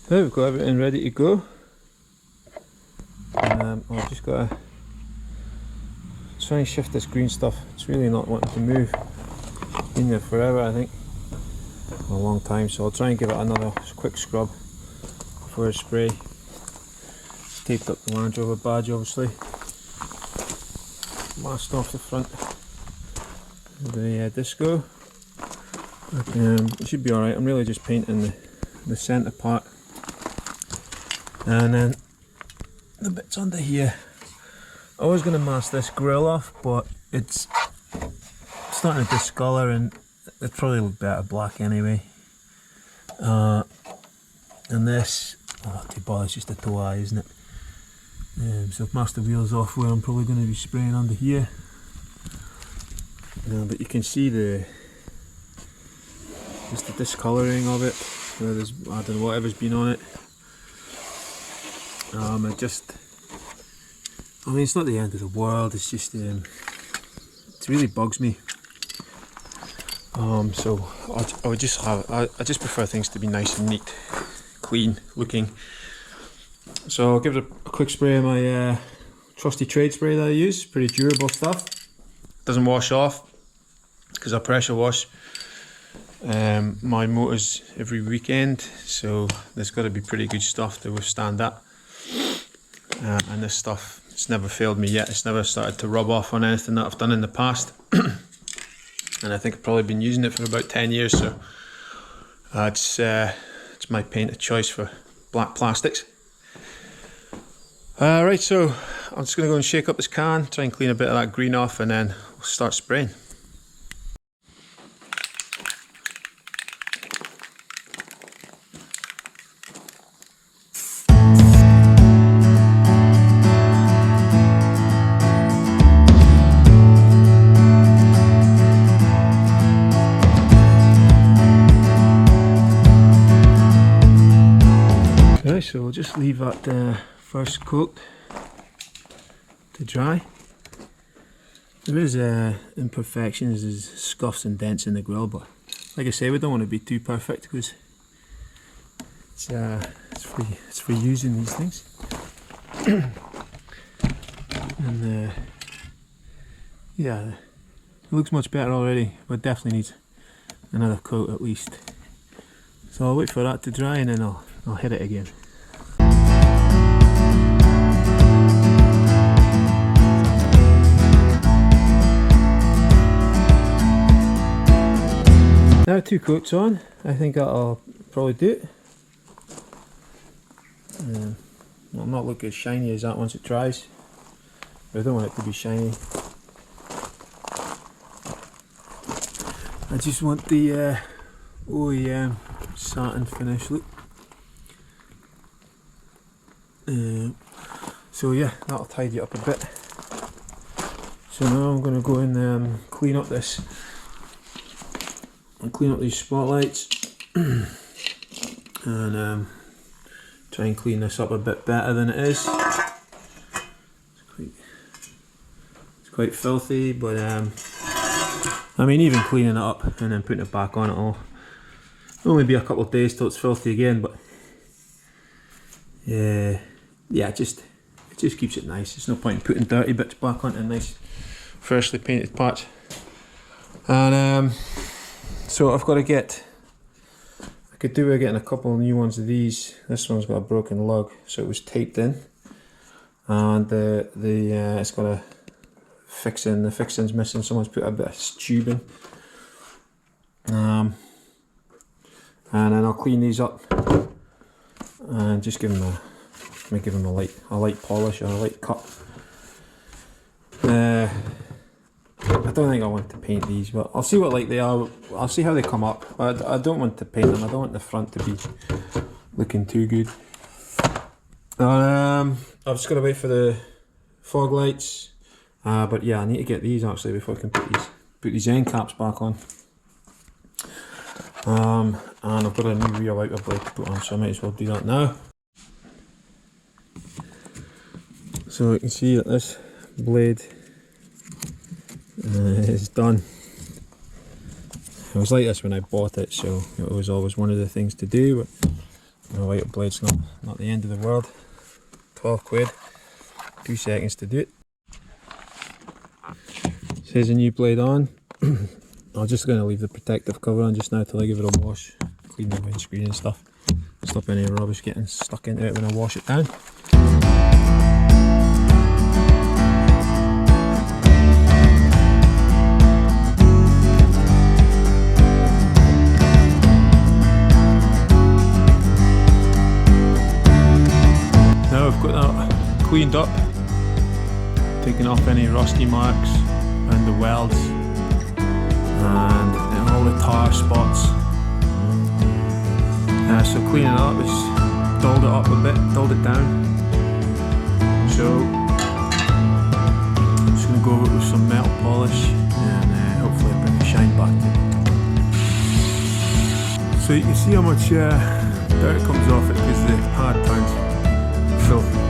Right, we've got everything ready to go. I've just got to try and shift this green stuff. It's really not wanting to move. It's been there forever, I think, a long time, so I'll try and give it another quick scrub before I spray. Taped up the Landrover badge, obviously. Masked off the front of the disco. But, it should be alright. I'm really just painting the centre part. And then the bits under here, I was going to mask this grill off, but it's starting to discolour and it probably look better black anyway. And this, too bad, it's just a toe eye, isn't it? So I've masked the wheels off where I'm probably going to be spraying under here. But you can see just the discolouring of it. There's, I don't know, whatever's been on it. I mean, it's not the end of the world, it's just, it really bugs me. So I would just have, I just prefer things to be nice and neat, clean looking. So I'll give it a quick spray of my trusty trade spray that I use, pretty durable stuff. Doesn't wash off, because I pressure wash my motors every weekend, so there's got to be pretty good stuff to withstand that. And this stuff, it's never failed me yet. It's never started to rub off on anything that I've done in the past. And I think I've probably been using it for about 10 years, so it's my paint of choice for black plastics. Right, so I'm just going to go and shake up this can, try and clean a bit of that green off, and then we'll start spraying. So we'll just leave that first coat to dry. There is imperfections, there's scuffs and dents in the grill, but like I say, we don't want to be too perfect because it's for using these things. And yeah, it looks much better already, but definitely needs another coat at least. So I'll wait for that to dry and then I'll hit it again. Now 2 coats on, I think that'll probably do it. Will not look as shiny as that once it dries, but I don't want it to be shiny. I just want the OEM satin finish look. So yeah, that'll tidy it up a bit. So now I'm going to go in and clean up this. And clean up these spotlights and try and clean this up a bit better than it is. It's quite filthy, but I mean, even cleaning it up and then putting it back on, it'll only be a couple of days till it's filthy again. But yeah, it just keeps it nice. There's no point in putting dirty bits back onto a nice freshly painted patch. And so I've got to get, I could do with getting a couple of new ones of these. This one's got a broken lug, so it was taped in, and it's got a fixing. The fixing's missing. Someone's put a bit of tubing, and then I'll clean these up and just give them a light polish or a light cut. I don't think I want to paint these, but I'll see what like they are. I'll see how they come up. I don't want to paint them. I don't want the front to be looking too good. I've just got to wait for the fog lights. But yeah, I need to get these actually before I can put these put these end caps back on. And I've got a new rear wiper blade to put on, so I might as well do that now. So you can see that this blade is done. It was like this when I bought it, so it was always one of the things to do, but a wiper blade's not the end of the world. 12 quid, 2 seconds to do it. Says a new blade on. I'm just going to leave the protective cover on just now till I give it a wash, clean the windscreen and stuff, stop any rubbish getting stuck into it when I wash it down. Now I've got that cleaned up, taking off any rusty marks and the welds and all the tar spots. So cleaning it up is dulled it up a bit, dulled it down. So I'm just going to go over it with some metal polish and hopefully bring the shine back to it. So you can see how much dirt comes off it because the pad turns filthy.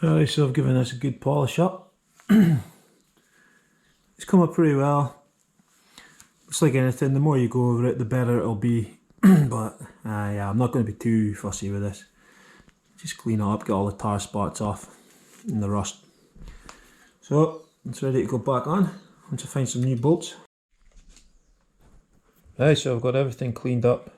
Alright, so I've given this a good polish up. It's come up pretty well. It's like anything, the more you go over it the better it'll be. But yeah, I'm not going to be too fussy with this. Just clean it up, get all the tar spots off and the rust. So it's ready to go back on once I find some new bolts. Right, so I've got everything cleaned up.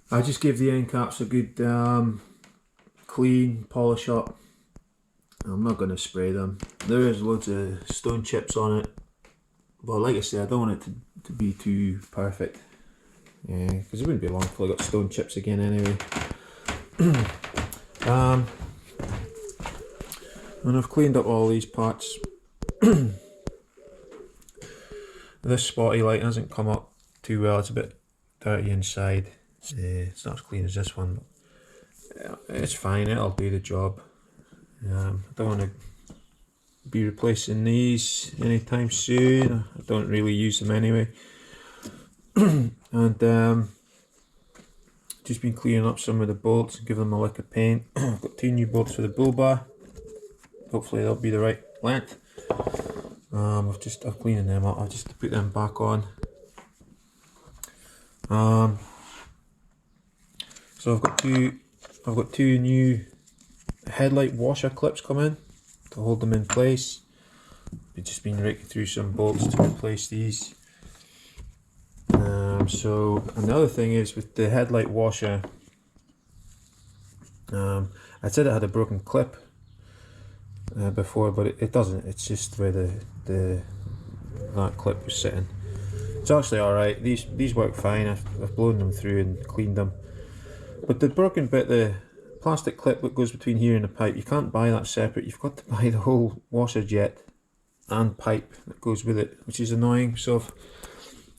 I just gave the end caps a good clean polish up. I'm not going to spray them. There is loads of stone chips on it, but like I said, I don't want it to be too perfect, because it wouldn't be long until I got stone chips again anyway. And I've cleaned up all these parts. This spotty light hasn't come up too well, it's a bit dirty inside. It's not as clean as this one, but it's fine, it'll do the job. I don't want to be replacing these anytime soon. I don't really use them anyway. And just been cleaning up some of the bolts and giving them a lick of paint. I've got 2 new bolts for the bull bar. Hopefully they'll be the right length. I'm cleaning them up. I've just put them back on. So I've got two new headlight washer clips come in to hold them in place. We've just been raking through some bolts to replace these. So another thing is with the headlight washer, I said it had a broken clip before, but it doesn't. It's just where that clip was sitting. It's actually alright. These work fine. I've blown them through and cleaned them. But the broken bit, the plastic clip that goes between here and the pipe, you can't buy that separate. You've got to buy the whole washer jet and pipe that goes with it, which is annoying. So I've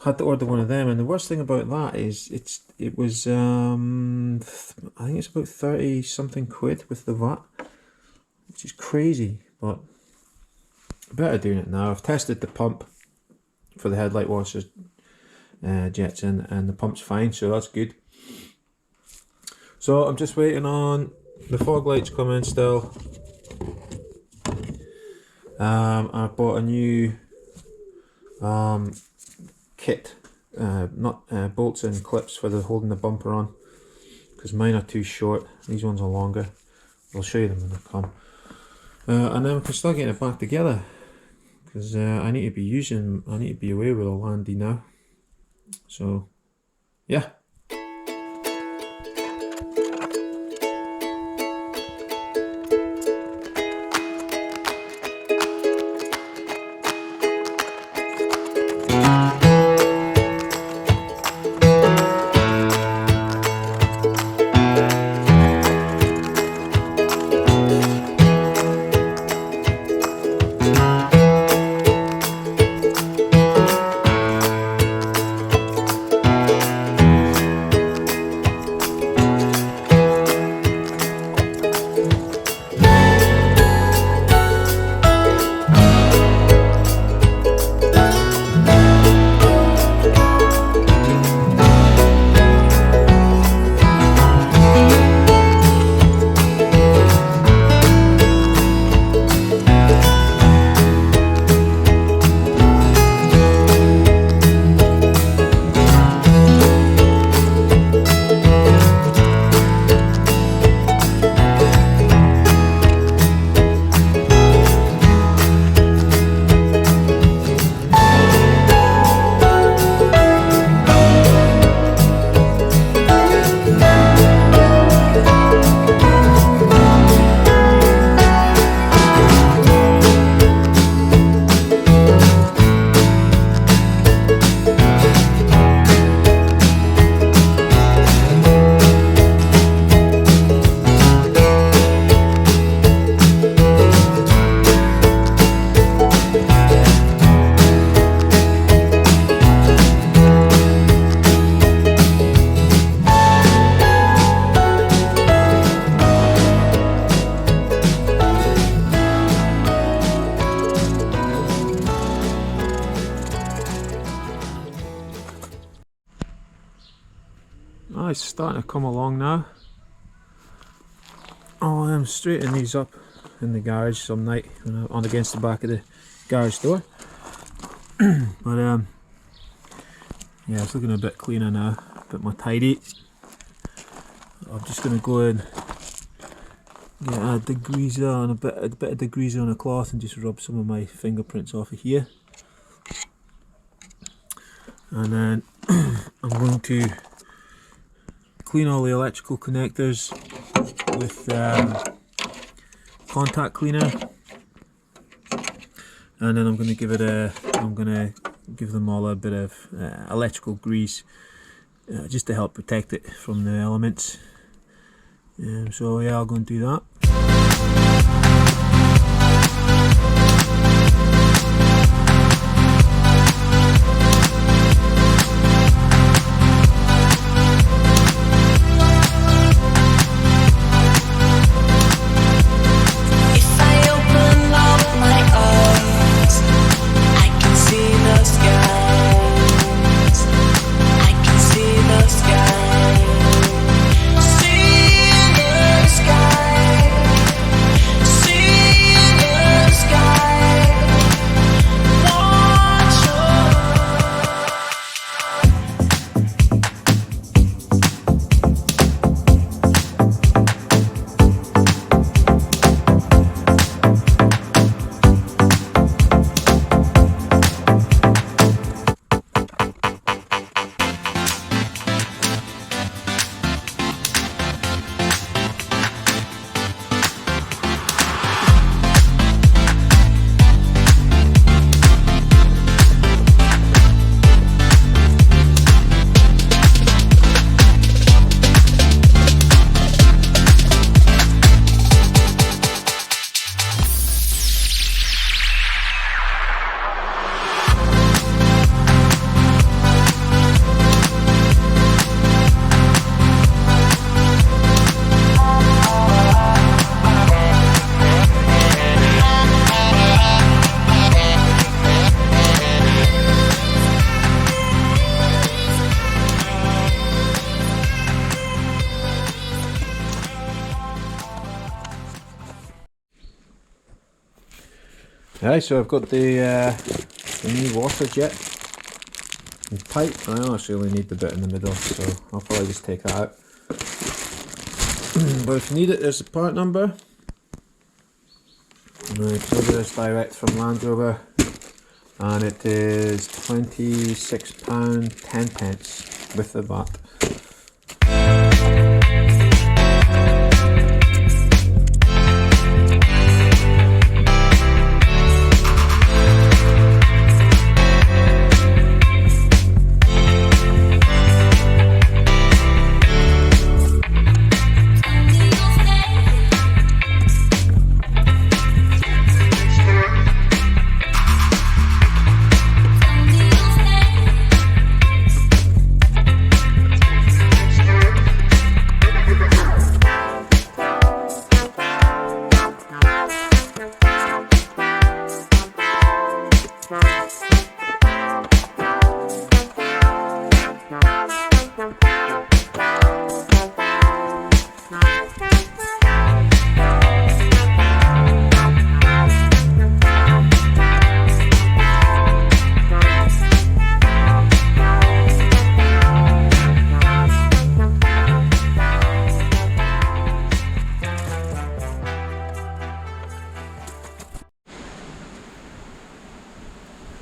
had to order one of them, and the worst thing about that is it was I think it's about 30 something quid with the VAT, which is crazy. But better doing it now. I've tested the pump for the headlight washer jets in, and the pump's fine, so that's good. So I'm just waiting on the fog lights coming still. I bought a new kit, bolts and clips for holding the bumper on, because mine are too short. These ones are longer. I'll show you them when they come. And then we can start getting it back together, because I need to be away with a Landy now. So yeah. starting to come along now. I'm straightening these up in the garage some night on against the back of the garage door. But yeah, it's looking a bit cleaner now, a bit more tidy. I'm just going to go in, get a degreaser on a bit of degreaser on a cloth and just rub some of my fingerprints off of here. And then I'm going to clean all the electrical connectors with contact cleaner, and then I'm going to give them all a bit of electrical grease just to help protect it from the elements. So yeah, I'll go and do that. Right, so I've got the new water jet and pipe. I honestly only need the bit in the middle, so I'll probably just take that out. But if you need it, there's the part number. Right, so this direct from Landrover, and it is £26.10 with the VAT.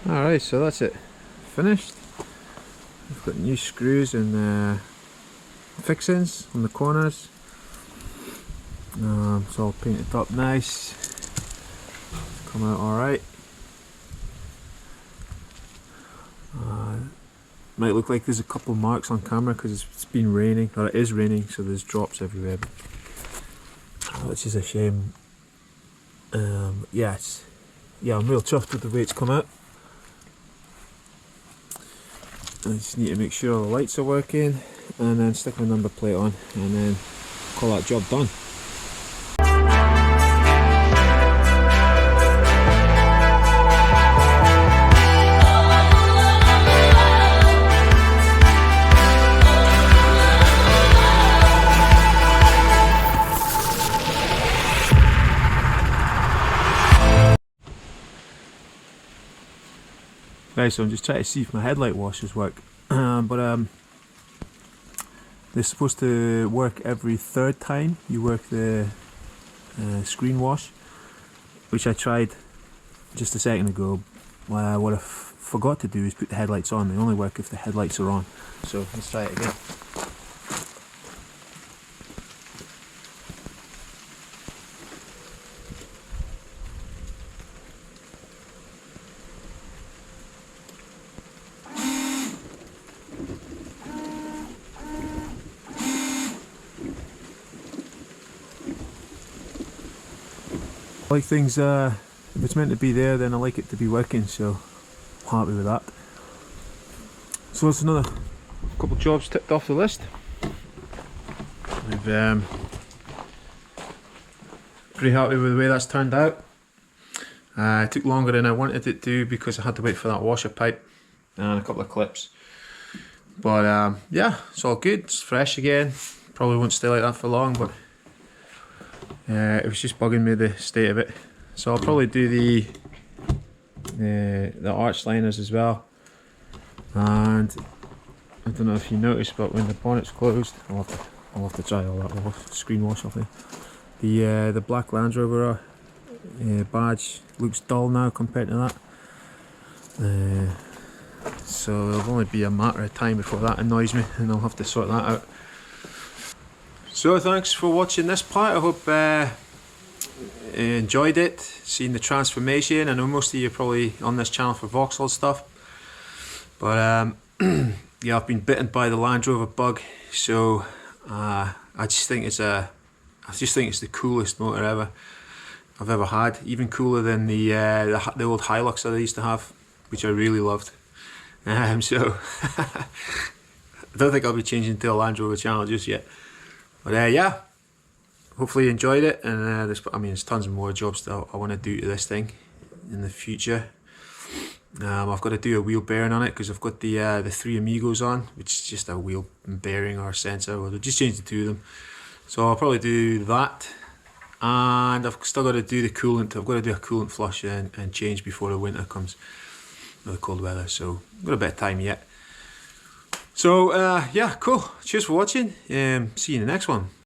Alright, so that's it finished. We've got new screws and fixings on the corners. It's all painted up nice. It's come out alright. Might look like there's a couple marks on camera because it's been raining, or it is raining, so there's drops everywhere, which is a shame. Yeah, I'm real chuffed with the way it's come out. I just need to make sure all the lights are working, and then stick my number plate on, and then call that job done. Right, so I'm just trying to see if my headlight washers work. But they're supposed to work every third time you work the screen wash, which I tried just a second ago. What I forgot to do is put the headlights on. They only work if the headlights are on. So let's try it again. I like things, if it's meant to be there, then I like it to be working, so I'm happy with that. So that's another couple of jobs ticked off the list. I'm pretty happy with the way that's turned out. It took longer than I wanted it to because I had to wait for that washer pipe and a couple of clips. But yeah, it's all good, it's fresh again. Probably won't stay like that for long, but it was just bugging me, the state of it. So I'll probably do the arch liners as well. And I don't know if you noticed, but when the bonnet's closed, I'll have to dry all that off, screen wash off there. The black Landrover badge looks dull now compared to that. So it'll only be a matter of time before that annoys me, and I'll have to sort that out. So thanks for watching this part. I hope you enjoyed it, seeing the transformation. I know most of you are probably on this channel for Vauxhall stuff, but yeah, I've been bitten by the Landrover bug. So I just think it's the coolest motor I've ever had. Even cooler than the old Hilux that I used to have, which I really loved. So I don't think I'll be changing to a Landrover channel just yet. But yeah, hopefully you enjoyed it, and there's tons more jobs that I want to do to this thing in the future. I've got to do a wheel bearing on it because I've got the three Amigos on, which is just a wheel bearing or sensor. Well, I'll just change the two of them. So I'll probably do that, and I've still got to do the coolant. I've got to do a coolant flush and change before the winter comes, or the cold weather. So I've got a bit of time yet. So yeah, cool. Cheers for watching. See you in the next one.